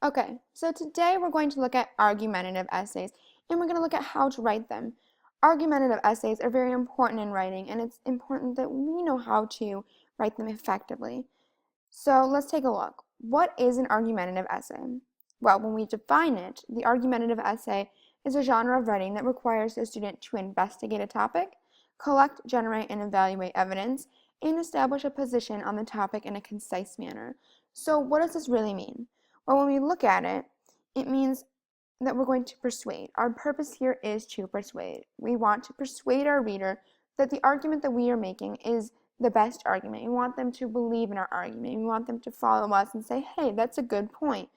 Okay, so today we're going to look at argumentative essays, and we're going to look at how to write them. Argumentative essays are very important in writing, and it's important that we know how to write them effectively. So let's take a look. What is an argumentative essay? Well, when we define it, the argumentative essay is a genre of writing that requires the student to investigate a topic, collect, generate, and evaluate evidence, and establish a position on the topic in a concise manner. So what does this really mean? Well, when we look at it, it means that we're going to persuade. Our purpose here is to persuade. We want to persuade our reader that the argument that we are making is the best argument. We want them to believe in our argument. We want them to follow us and say, hey, that's a good point.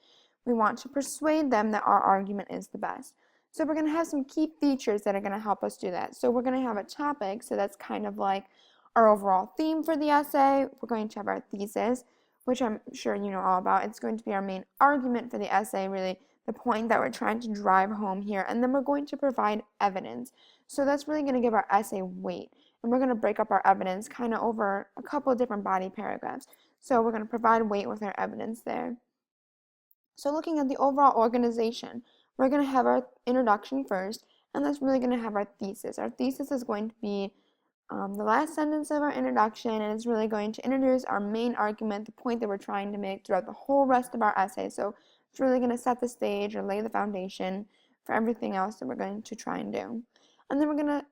We want to persuade them that our argument is the best. So we're going to have some key features that are going to help us do that. So we're going to have a topic, so that's kind of like our overall theme for the essay. We're going to have our thesis, which I'm sure you know all about. It's going to be our main argument for the essay, really the point that we're trying to drive home here. And then we're going to provide evidence. So that's really going to give our essay weight. And we're going to break up our evidence kind of over a couple of different body paragraphs. So we're going to provide weight with our evidence there. So looking at the overall organization, we're going to have our introduction first, and that's really going to have our thesis. Our thesis is going to be the last sentence of our introduction, and it's really going to introduce our main argument, the point that we're trying to make throughout the whole rest of our essay. So it's really going to set the stage or lay the foundation for everything else that we're going to try and do. And then we're going to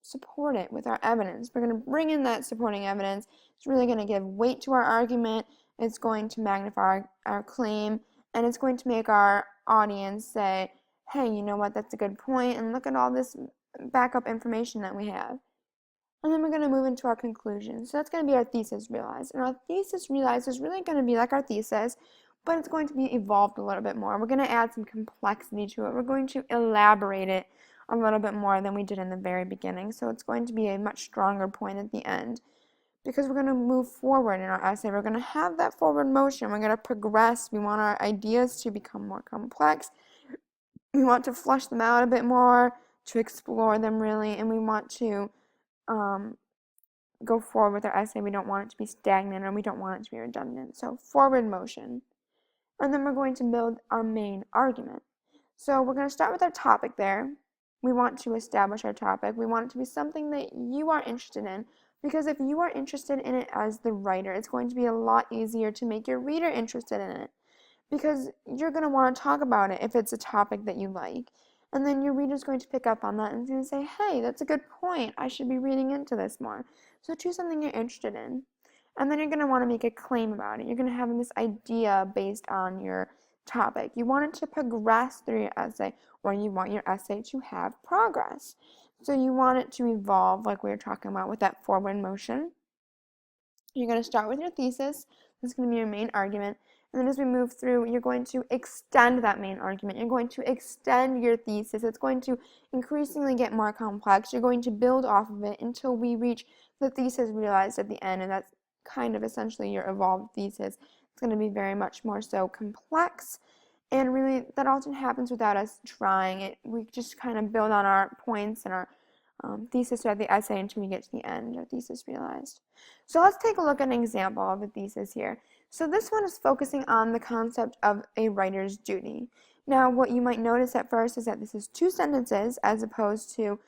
support it with our evidence. We're going to bring in that supporting evidence. It's really going to give weight to our argument. It's going to magnify our claim, and it's going to make our audience say, hey, you know what, that's a good point, and look at all this backup information that we have. And then we're going to move into our conclusion. So that's going to be our thesis realized. And our thesis realized is really going to be like our thesis, but it's going to be evolved a little bit more. We're going to add some complexity to it. We're going to elaborate it a little bit more than we did in the very beginning. So it's going to be a much stronger point at the end because we're going to move forward in our essay. We're going to have that forward motion. We're going to progress. We want our ideas to become more complex. We want to flush them out a bit more, to explore them really, and we want to go forward with our essay. We don't want it to be stagnant, or we don't want it to be redundant. So forward motion. And then we're going to build our main argument. So we're going to start with our topic there. We want to establish our topic. We want it to be something that you are interested in, because if you are interested in it as the writer, it's going to be a lot easier to make your reader interested in it, because you're going to want to talk about it if it's a topic that you like. And then your reader's going to pick up on that and going to say, hey, that's a good point. I should be reading into this more. So choose something you're interested in. And then you're going to want to make a claim about it. You're going to have this idea based on your topic. You want it to progress through your essay, or you want your essay to have progress. So you want it to evolve, like we were talking about with that forward motion. You're going to start with your thesis. This is going to be your main argument. And then as we move through, you're going to extend that main argument. You're going to extend your thesis. It's going to increasingly get more complex. You're going to build off of it until we reach the thesis realized at the end, and that's kind of essentially your evolved thesis. It's going to be very much more so complex, and really that often happens without us trying it. We just kind of build on our points and our thesis throughout the essay until we get to the end, our thesis realized. So let's take a look at an example of a thesis here. So this one is focusing on the concept of a writer's duty. Now what you might notice at first is that this is two sentences as opposed to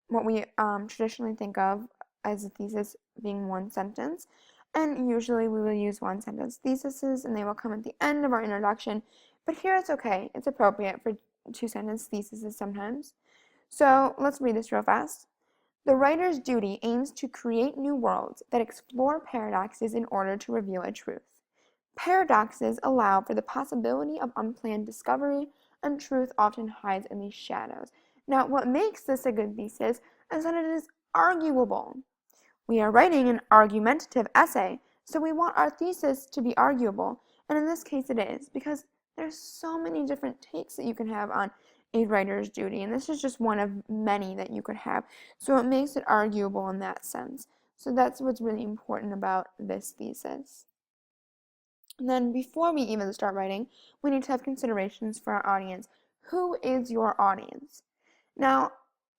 what we traditionally think of as a thesis being one sentence. And usually we will use one sentence theses, and they will come at the end of our introduction. But here it's okay. It's appropriate for two sentence theses sometimes. So let's read this real fast. The writer's duty aims to create new worlds that explore paradoxes in order to reveal a truth. Paradoxes allow for the possibility of unplanned discovery, and truth often hides in these shadows. Now, what makes this a good thesis is that it is arguable. We are writing an argumentative essay, so we want our thesis to be arguable, and in this case it is, because there's so many different takes that you can have on a writer's duty, and this is just one of many that you could have, so it makes it arguable in that sense. So that's what's really important about this thesis. And then before we even start writing, we need to have considerations for our audience. Who is your audience? Now,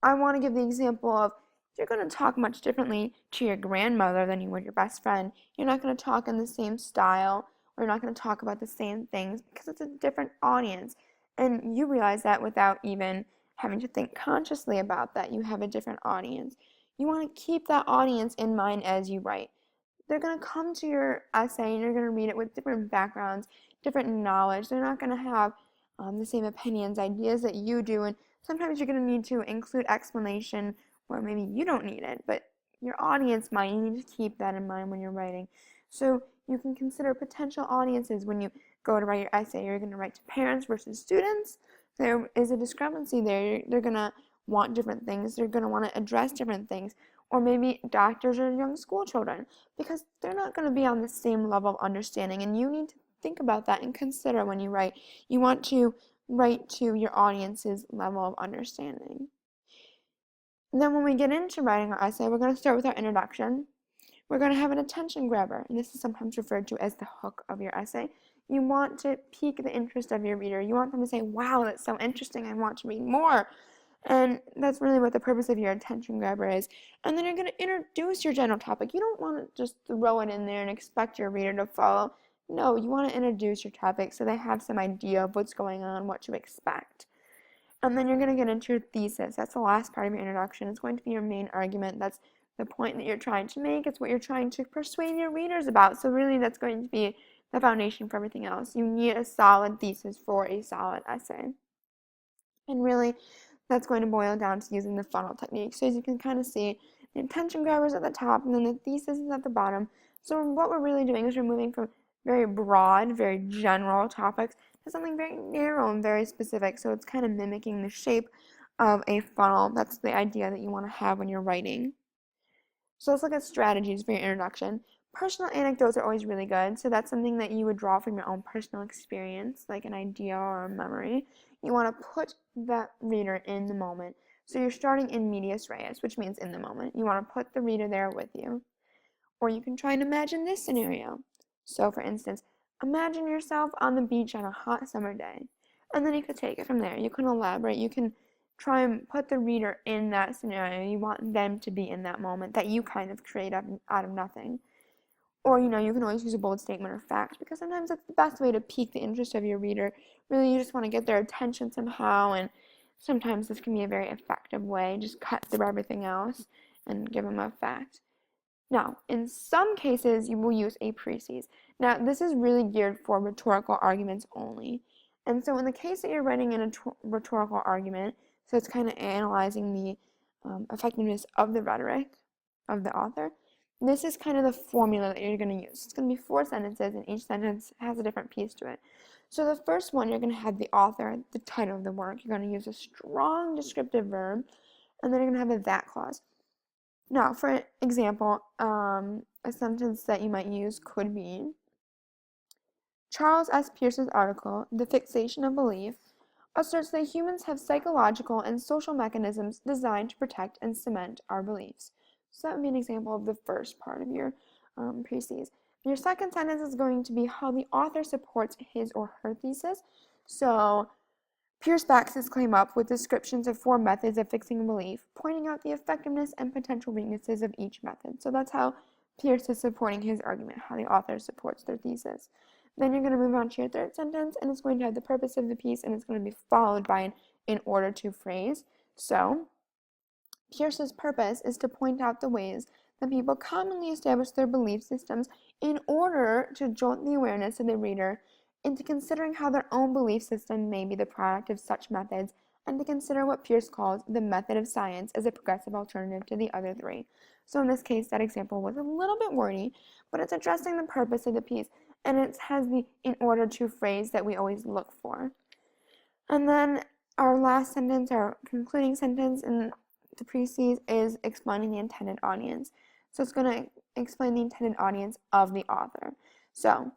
I want to give the example of you're going to talk much differently to your grandmother than you would your best friend. You're not going to talk in the same style or you're not going to talk about the same things because it's a different audience. And you realize that without even having to think consciously about that. You have a different audience. You want to keep that audience in mind as you write. They're going to come to your essay and you're going to read it with different backgrounds, different knowledge. They're not going to have the same opinions, ideas that you do, and sometimes you're going to need to include explanation where maybe you don't need it, but your audience might. You need to keep that in mind when you're writing. So you can consider potential audiences when you go to write your essay. You're going to write to parents versus students. There is a discrepancy there. They're going to want different things. They're going to want to address different things. Or maybe doctors or young school children, because they're not going to be on the same level of understanding, and you need to think about that and consider when you write. You want to write to your audience's level of understanding. And then when we get into writing our essay, we're going to start with our introduction. We're going to have an attention grabber, and this is sometimes referred to as the hook of your essay. You want to pique the interest of your reader. You want them to say, wow, that's so interesting, I want to read more. And that's really what the purpose of your attention grabber is. And then you're going to introduce your general topic. You don't want to just throw it in there and expect your reader to follow. No, you want to introduce your topic so they have some idea of what's going on, what to expect. And then you're going to get into your thesis. That's the last part of your introduction. It's going to be your main argument. That's the point that you're trying to make. It's what you're trying to persuade your readers about. So really that's going to be the foundation for everything else. You need a solid thesis for a solid essay. And really, that's going to boil down to using the funnel technique. So as you can kind of see, the attention grabber is at the top and then the thesis is at the bottom. So what we're really doing is we're moving from very broad, very general topics to something very narrow and very specific. So it's kind of mimicking the shape of a funnel. That's the idea that you want to have when you're writing. So let's look at strategies for your introduction. Personal anecdotes are always really good. So that's something that you would draw from your own personal experience, like an idea or a memory. You want to put that reader in the moment. So you're starting in medias res, which means in the moment. You want to put the reader there with you. Or you can try and imagine this scenario. So for instance, imagine yourself on the beach on a hot summer day. And then you could take it from there. You can elaborate. You can try and put the reader in that scenario. You want them to be in that moment that you kind of create out of nothing. Or, you can always use a bold statement or fact, because sometimes that's the best way to pique the interest of your reader. Really, you just want to get their attention somehow, and sometimes this can be a very effective way. Just cut through everything else and give them a fact. Now, in some cases, you will use a precis. Now, this is really geared for rhetorical arguments only. And so in the case that you're writing in a rhetorical argument, so it's kind of analyzing the effectiveness of the rhetoric of the author, this is kind of the formula that you're going to use. It's going to be 4 sentences, and each sentence has a different piece to it. So the first one, you're going to have the author, the title of the work. You're going to use a strong descriptive verb, and then you're going to have a that clause. Now, for example, a sentence that you might use could be, Charles S. Peirce's article, The Fixation of Belief, asserts that humans have psychological and social mechanisms designed to protect and cement our beliefs. So that would be an example of the first part of your precis. Your second sentence is going to be how the author supports his or her thesis. So Peirce backs his claim up with descriptions of 4 methods of fixing a belief, pointing out the effectiveness and potential weaknesses of each method. So that's how Peirce is supporting his argument, how the author supports their thesis. Then you're going to move on to your third sentence, and it's going to have the purpose of the piece, and it's going to be followed by an in order to phrase. So Peirce's purpose is to point out the ways that people commonly establish their belief systems in order to jolt the awareness of the reader into considering how their own belief system may be the product of such methods, and to consider what Peirce calls the method of science as a progressive alternative to the other 3. So in this case, that example was a little bit wordy, but it's addressing the purpose of the piece, and it has the in order to phrase that we always look for. And then our last sentence, our concluding sentence in the precis, is explaining the intended audience. So it's going to explain the intended audience of the author. So,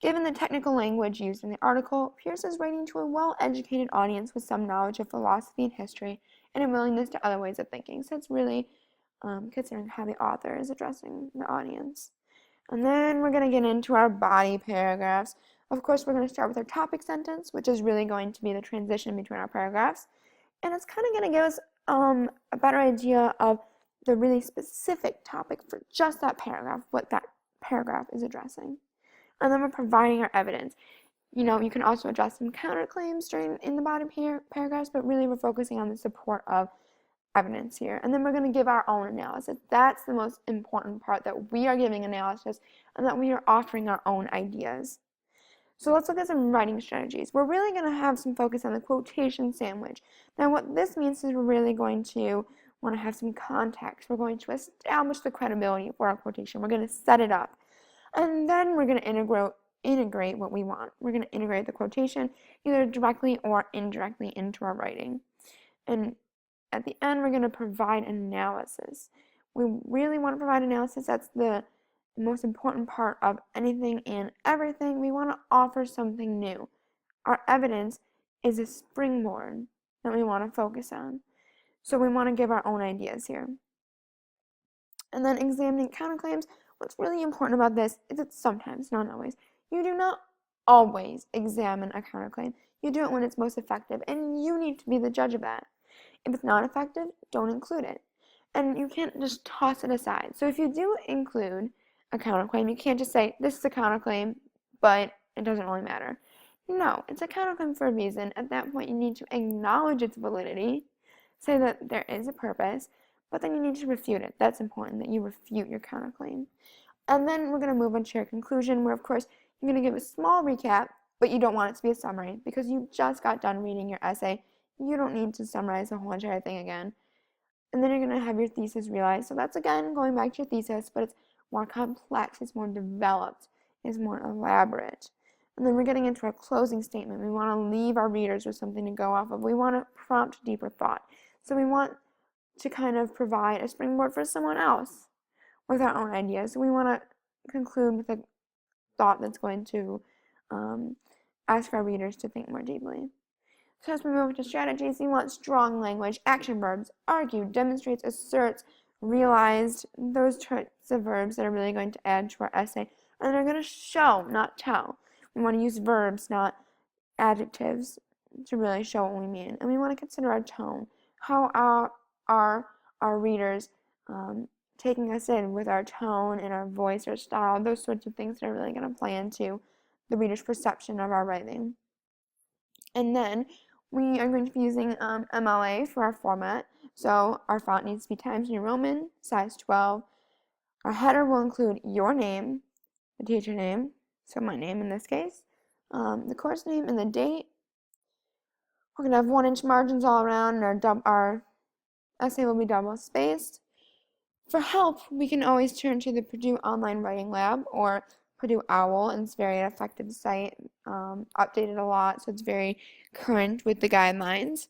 given the technical language used in the article, Peirce is writing to a well-educated audience with some knowledge of philosophy and history and a willingness to other ways of thinking. So it's really considering how the author is addressing the audience. And then we're going to get into our body paragraphs. Of course, we're going to start with our topic sentence, which is really going to be the transition between our paragraphs. And it's kind of going to give us a better idea of the really specific topic for just that paragraph, what that paragraph is addressing. And then we're providing our evidence. You know, you can also address some counterclaims in the bottom paragraphs, but really we're focusing on the support of evidence here. And then we're going to give our own analysis. That's the most important part, that we are giving analysis and that we are offering our own ideas. So let's look at some writing strategies. We're really going to have some focus on the quotation sandwich. Now what this means is we're really going to want to have some context. We're going to establish the credibility for our quotation. We're going to set it up. And then we're going to integrate what we want. We're going to integrate the quotation either directly or indirectly into our writing. And at the end, we're going to provide analysis. We really want to provide analysis. That's the most important part of anything and everything. We want to offer something new. Our evidence is a springboard that we want to focus on. So we want to give our own ideas here. And then examining counterclaims. What's really important about this is that sometimes, not always, you do not always examine a counterclaim. You do it when it's most effective, and you need to be the judge of that. If it's not effective, don't include it. And you can't just toss it aside. So if you do include a counterclaim, you can't just say, this is a counterclaim, but it doesn't really matter. No, it's a counterclaim for a reason. At that point, you need to acknowledge its validity, say that there is a purpose, but then you need to refute it. That's important, that you refute your counterclaim. And then we're going to move on to your conclusion, where, of course, you're going to give a small recap, but you don't want it to be a summary because you just got done reading your essay. You don't need to summarize the whole entire thing again. And then you're going to have your thesis realized. So that's, again, going back to your thesis, but it's more complex, it's more developed, it's more elaborate. And then we're getting into our closing statement. We want to leave our readers with something to go off of. We want to prompt deeper thought. So we want to kind of provide a springboard for someone else with our own ideas. So we want to conclude with a thought that's going to ask our readers to think more deeply. So as we move to strategies, we want strong language, action verbs, argue, demonstrates, asserts, realized, those types of verbs that are really going to add to our essay. And they're going to show, not tell. We want to use verbs, not adjectives, to really show what we mean. And we want to consider our tone. How are our readers taking us in with our tone and our voice or style, those sorts of things that are really going to play into the reader's perception of our writing. And then we are going to be using MLA for our format. So our font needs to be Times New Roman, size 12. Our header will include your name, the teacher name, so my name in this case, the course name, and the date. We're going to have 1-inch margins all around, and our essay will be double spaced. For help, we can always turn to the Purdue Online Writing Lab or Purdue OWL, and it's a very effective site, updated a lot, so it's very current with the guidelines.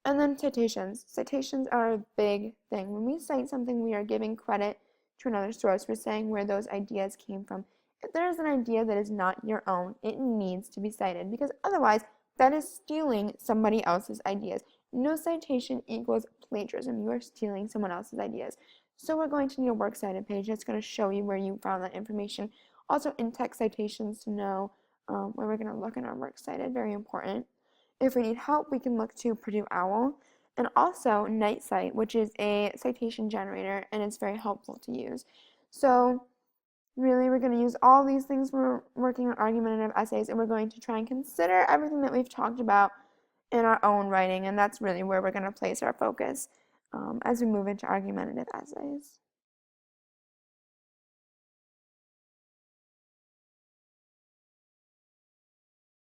And then citations. Citations are a big thing. When we cite something, we are giving credit to another source. We're saying where those ideas came from. If there is an idea that is not your own, it needs to be cited, because otherwise that is stealing somebody else's ideas. No citation equals plagiarism. You are stealing someone else's ideas. So we're going to need a works cited page that's going to show you where you found that information. Also in-text citations to know where we're going to look in our works cited. Very important. If we need help, we can look to Purdue OWL. And also NightCite, which is a citation generator, and it's very helpful to use. So really, we're going to use all these things when we're working on argumentative essays, and we're going to try and consider everything that we've talked about in our own writing, and that's really where we're going to place our focus as we move into argumentative essays.